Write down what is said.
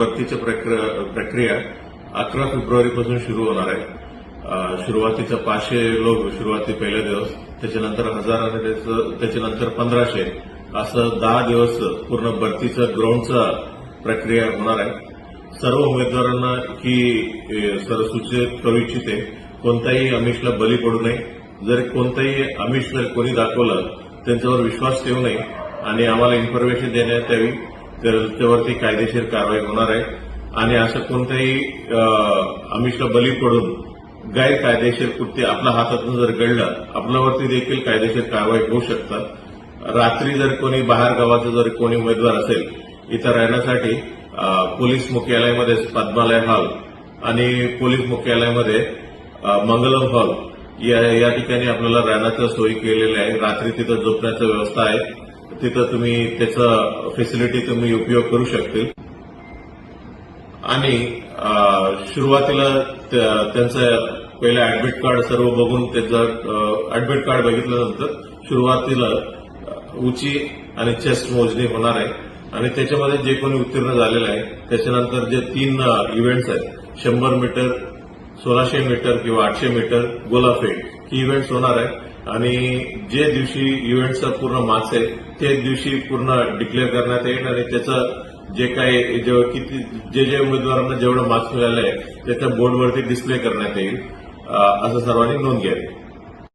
भरतीची प्रक्रिया 11 फेब्रुवारीपासून सुरू होणार आहे। सुरुवातीचा 500 लोक सुरुवाती पहिला दिवस, त्याच्यानंतर 1000 आणि त्याच्यानंतर 1500 असं 10 दिवस पूर्ण भरतीचं ग्राउंडचा प्रक्रिया होणार आहे। सर्व उमेदवारांना ही सूचित करू इच्छिते, कोणताही आमिषला बळी पडू नये। जर कोणताही आमिष जर कोणी दाखवलं त्यांच्यावर विश्वास ठेवू नये आणि आम्हाला इन्फॉर्मेशन देण्यात यावी, तर त्यावरती कायदेशीर कारवाई होणार आहे। आणि असं कोणत्याही आमिषला बळी पडून गैरकायदेशीर कृत्य आपल्या हातातून जर घडलं, आपल्यावरती देखील कायदेशीर कारवाई होऊ शकतात। रात्री जर कोणी बाहेर गावाचा जर कोणी उमेदवार असेल इथं राहण्यासाठी पोलीस मुख्यालयामध्ये पद्मालय हॉल आणि पोलीस मुख्यालयामध्ये मंगलम हॉल या ठिकाणी आपल्याला राहण्याची सोय केलेली आहे। रात्री तिथं झोपण्याची व्यवस्था आहे, तिथं तुम्ही त्याचा फॅसिलिटी तुम्ही उपयोग करू शकतील। आणि सुरुवातीला त्यांचं पहिलं अॅडमिट कार्ड सर्व बघून त्याचं अॅडमिट कार्ड बघितल्यानंतर सुरुवातीला उंची आणि चेस्ट मोजणी होणार आहे आणि त्याच्यामध्ये जे कोणी उत्तीर्ण झालेलं आहे त्याच्यानंतर जे 3 इव्हेंट्स आहेत, 100 मीटर, 1600 मीटर किंवा 800 मीटर गोलाफेक ही इव्हेंट्स होणार आहे। आणि जे दिवशी इव्हेंटचा पूर्ण मार्क्स आहे ते दिवशी पूर्ण डिक्लेअर करण्यात येईल आणि त्याचं जे काही जे उमेदवारांना जेवढं मार्क्स मिळाले आहे त्याच्या बोर्डवरती डिस्प्ले करण्यात येईल, असं सर्वांनी नोंद घ्यावी।